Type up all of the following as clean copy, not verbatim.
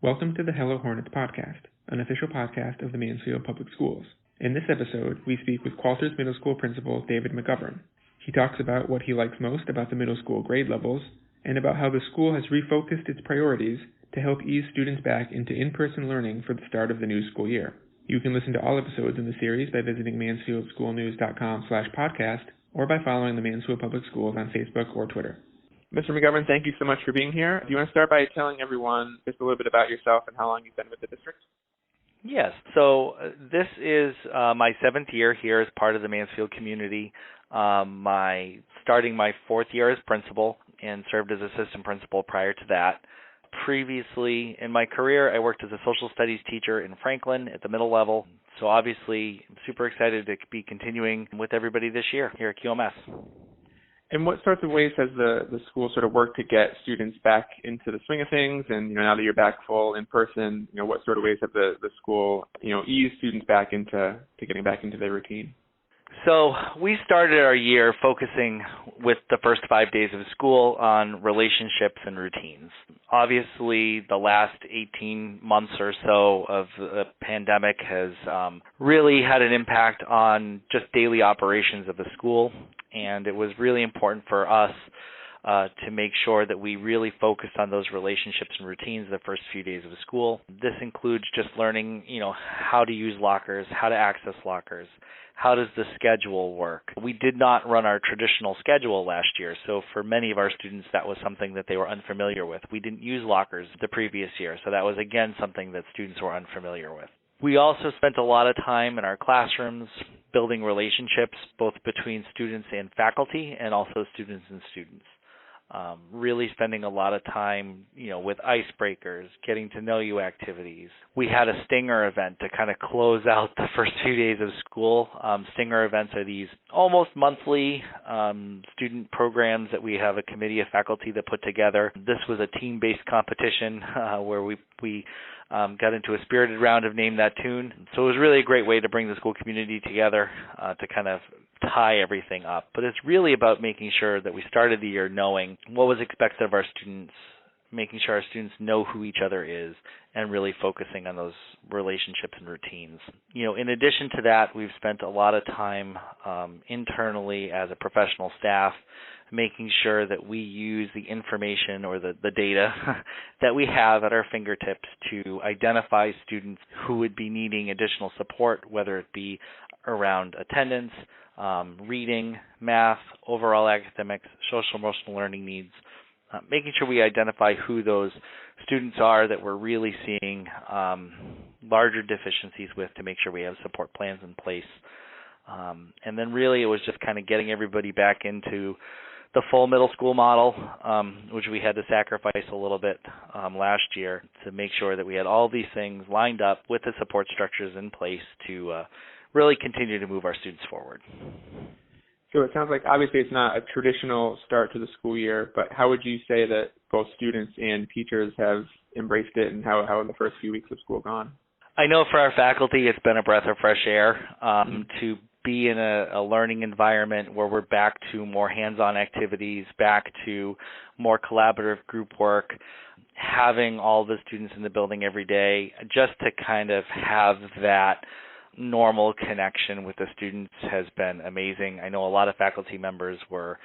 Welcome to the Hello Hornets podcast, an official podcast of the Mansfield Public Schools. In this episode, we speak with Qualters Middle School Principal David McGovern. He talks about what he likes most about the middle school grade levels and about how the school has refocused its priorities to help ease students back into in-person learning for the start of the new school year. You can listen to all episodes in the series by visiting mansfieldschoolnews.com/podcast or by following the Mansfield Public Schools on Facebook or Twitter. Mr. McGovern, thank you so much for being here. Do you want to start by telling everyone just a little bit about yourself and how long you've been with the district? Yes. So this is my seventh year here as part of the Mansfield community. Starting my fourth year as principal and served as assistant principal prior to that. Previously in my career, I worked as a social studies teacher in Franklin at the middle level. So obviously, I'm super excited to be continuing with everybody this year here at QMS. And what sorts of ways has the school sort of worked to get students back into the swing of things? And, now that you're back full in person, what sort of ways have the school, eased students back into getting back into their routine? So we started our year focusing with the first 5 days of school on relationships and routines. Obviously, the last 18 months or so of the pandemic has really had an impact on just daily operations of the school, and it was really important for us to make sure that we really focused on those relationships and routines the first few days of school. This includes just learning, how to use lockers, how to access lockers, how does the schedule work. We did not run our traditional schedule last year, so for many of our students that was something that they were unfamiliar with. We didn't use lockers the previous year, so that was again something that students were unfamiliar with. We also spent a lot of time in our classrooms building relationships both between students and faculty and also students and students. Really spending a lot of time, with icebreakers, getting to know you activities. We had a Stinger event to kind of close out the first few days of school. Stinger events are these almost monthly student programs that we have a committee of faculty that put together. This was a team-based competition where we got into a spirited round of Name That Tune. So it was really a great way to bring the school community together to kind of tie everything up. But it's really about making sure that we started the year knowing what was expected of our students, making sure our students know who each other is, and really focusing on those relationships and routines. In addition to that, we've spent a lot of time internally as a professional staff making sure that we use the information or the data that we have at our fingertips to identify students who would be needing additional support, whether it be around attendance, reading, math, overall academics, social emotional learning needs, making sure we identify who those students are that we're really seeing larger deficiencies with to make sure we have support plans in place. And then really it was just kind of getting everybody back into the full middle school model, which we had to sacrifice a little bit last year to make sure that we had all these things lined up with the support structures in place to really continue to move our students forward. So it sounds like obviously it's not a traditional start to the school year, but how would you say that both students and teachers have embraced it, and how have the first few weeks of school gone? I know for our faculty it's been a breath of fresh air to be in a learning environment where we're back to more hands-on activities, back to more collaborative group work, having all the students in the building every day, just to kind of have that normal connection with the students has been amazing. I know a lot of faculty members were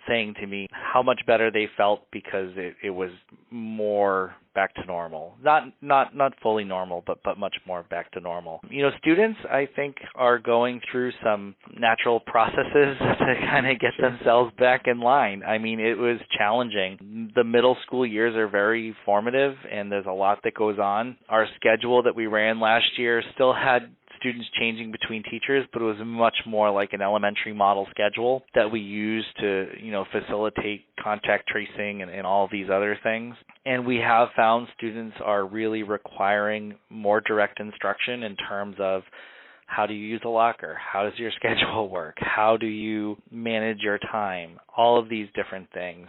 saying to me how much better they felt because it was more back to normal. Not fully normal, but much more back to normal. Students, I think, are going through some natural processes to kind of get themselves back in line. I mean, it was challenging. The middle school years are very formative, and there's a lot that goes on. Our schedule that we ran last year still had students changing between teachers, but it was much more like an elementary model schedule that we used to, facilitate contact tracing and all these other things. And we have found students are really requiring more direct instruction in terms of how do you use a locker? How does your schedule work? How do you manage your time? All of these different things.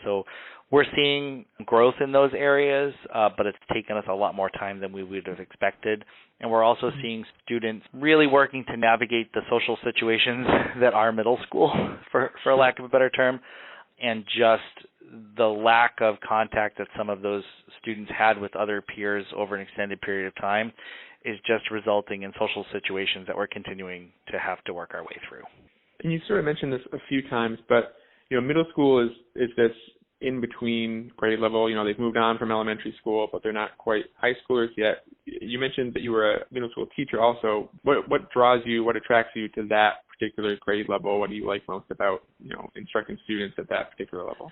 So we're seeing growth in those areas, but it's taken us a lot more time than we would have expected. And we're also seeing students really working to navigate the social situations that are middle school, for lack of a better term, and just the lack of contact that some of those students had with other peers over an extended period of time is just resulting in social situations that we're continuing to have to work our way through. And you sort of mentioned this a few times, but middle school is this in between grade level. They've moved on from elementary school, but they're not quite high schoolers yet. You mentioned that you were a middle school teacher also. What draws you, what attracts you to that particular grade level? What do you like most about, instructing students at that particular level?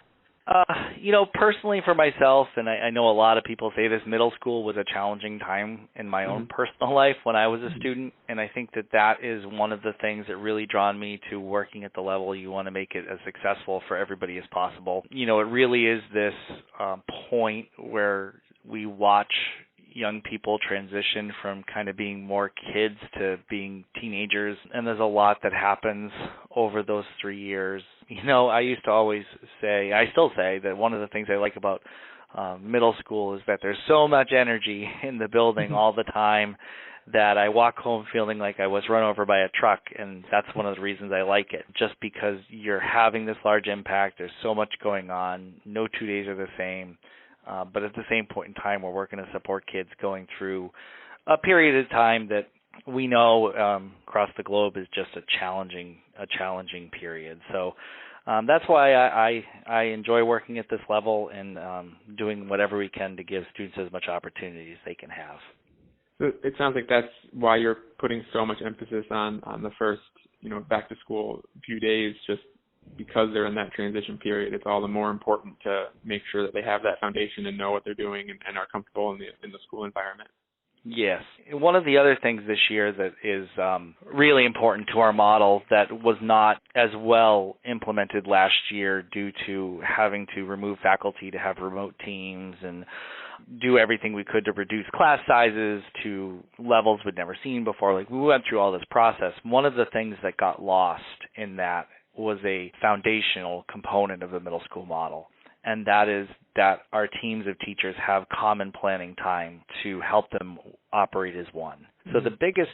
Personally for myself, and I know a lot of people say this, middle school was a challenging time in my own personal life when I was a student, and I think that is one of the things that really drawn me to working at the level you want to make it as successful for everybody as possible. It really is this point where we watch young people transition from kind of being more kids to being teenagers, and there's a lot that happens over those 3 years. I used to always say, I still say, that one of the things I like about middle school is that there's so much energy in the building all the time that I walk home feeling like I was run over by a truck, and that's one of the reasons I like it, just because you're having this large impact. There's so much going on. No 2 days are the same. But at the same point in time, we're working to support kids going through a period of time that we know across the globe is just a challenging period. So that's why I enjoy working at this level and doing whatever we can to give students as much opportunity as they can have. So it sounds like that's why you're putting so much emphasis on the first, back to school few days, just because they're in that transition period. It's all the more important to make sure that they have that foundation and know what they're doing and are comfortable in the school environment. Yes. One of the other things this year that is really important to our model that was not as well implemented last year due to having to remove faculty to have remote teams and do everything we could to reduce class sizes to levels we'd never seen before. Like, we went through all this process. One of the things that got lost in that was a foundational component of the middle school model, and that is that our teams of teachers have common planning time to help them operate as one. So the biggest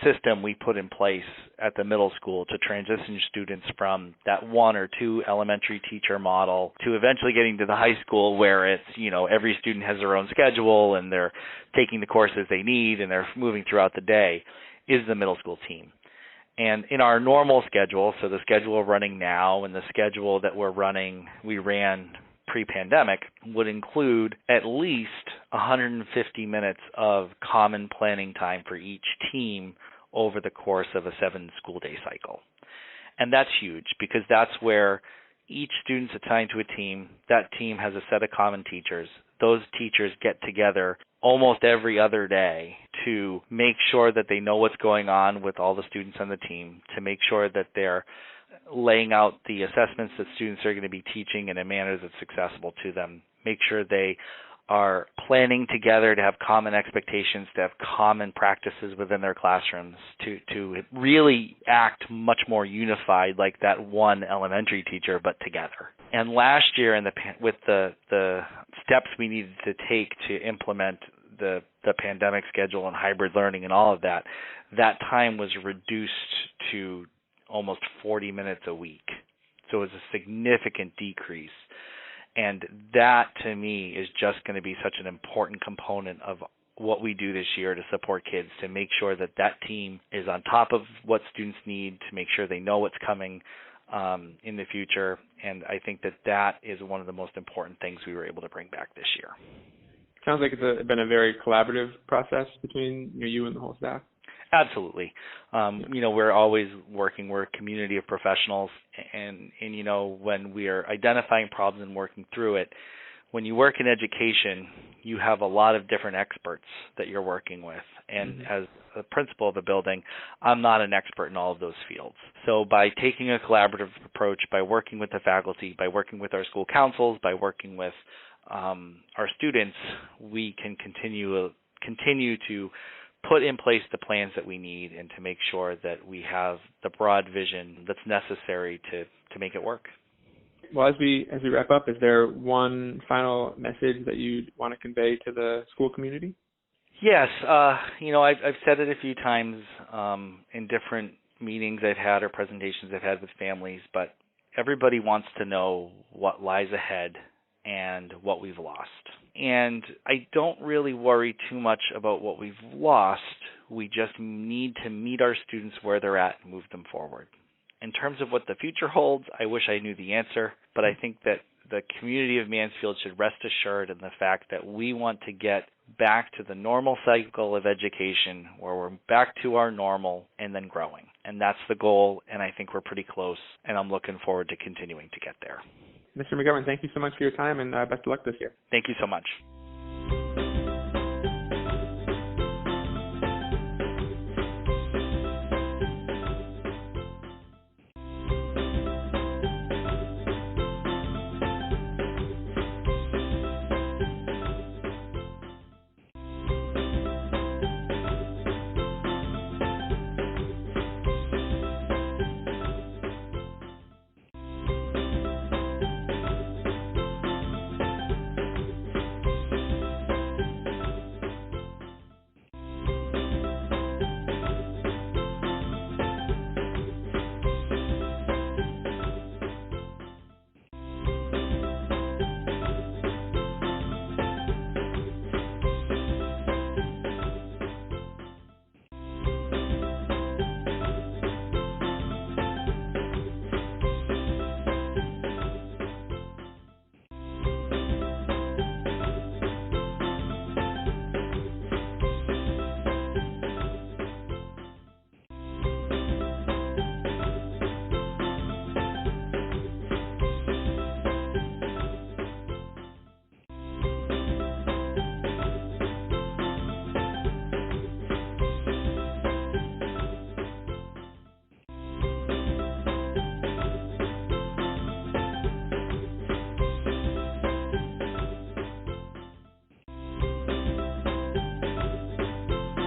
system we put in place at the middle school to transition students from that 1 or 2 elementary teacher model to eventually getting to the high school where it's, every student has their own schedule and they're taking the courses they need and they're moving throughout the day, is the middle school team. And in our normal schedule, so the schedule we're running now and the schedule that we ran pre-pandemic, would include at least 150 minutes of common planning time for each team over the course of a 7-school day cycle. And that's huge because that's where each student's assigned to a team. That team has a set of common teachers. Those teachers get together almost every other day to make sure that they know what's going on with all the students on the team, to make sure that they're laying out the assessments that students are going to be teaching in a manner that's accessible to them, make sure they are planning together to have common expectations, to have common practices within their classrooms, to really act much more unified like that one elementary teacher, but together. And last year, with the steps we needed to take to implement the pandemic schedule and hybrid learning and all of that, that time was reduced to almost 40 minutes a week. So it was a significant decrease. And that, to me, is just going to be such an important component of what we do this year to support kids, to make sure that that team is on top of what students need, to make sure they know what's coming in the future. And I think that is one of the most important things we were able to bring back this year. Sounds like it's been a very collaborative process between you and the whole staff. Absolutely. We're always working. We're a community of professionals, and when we are identifying problems and working through it, when you work in education, you have a lot of different experts that you're working with. And as a principal of a building, I'm not an expert in all of those fields. So by taking a collaborative approach, by working with the faculty, by working with our school councils, by working with our students, we can continue to put in place the plans that we need and to make sure that we have the broad vision that's necessary to make it work. Well, as we wrap up, is there one final message that you want to convey to the school community? Yes. I've said it a few times in different meetings I've had or presentations I've had with families, but everybody wants to know what lies ahead and what we've lost. And I don't really worry too much about what we've lost. We just need to meet our students where they're at and move them forward. In terms of what the future holds, I wish I knew the answer, but I think that the community of Mansfield should rest assured in the fact that we want to get back to the normal cycle of education where we're back to our normal and then growing. And that's the goal, and I think we're pretty close, and I'm looking forward to continuing to get there. Mr. McGovern, thank you so much for your time, and best of luck this year. Thank you so much.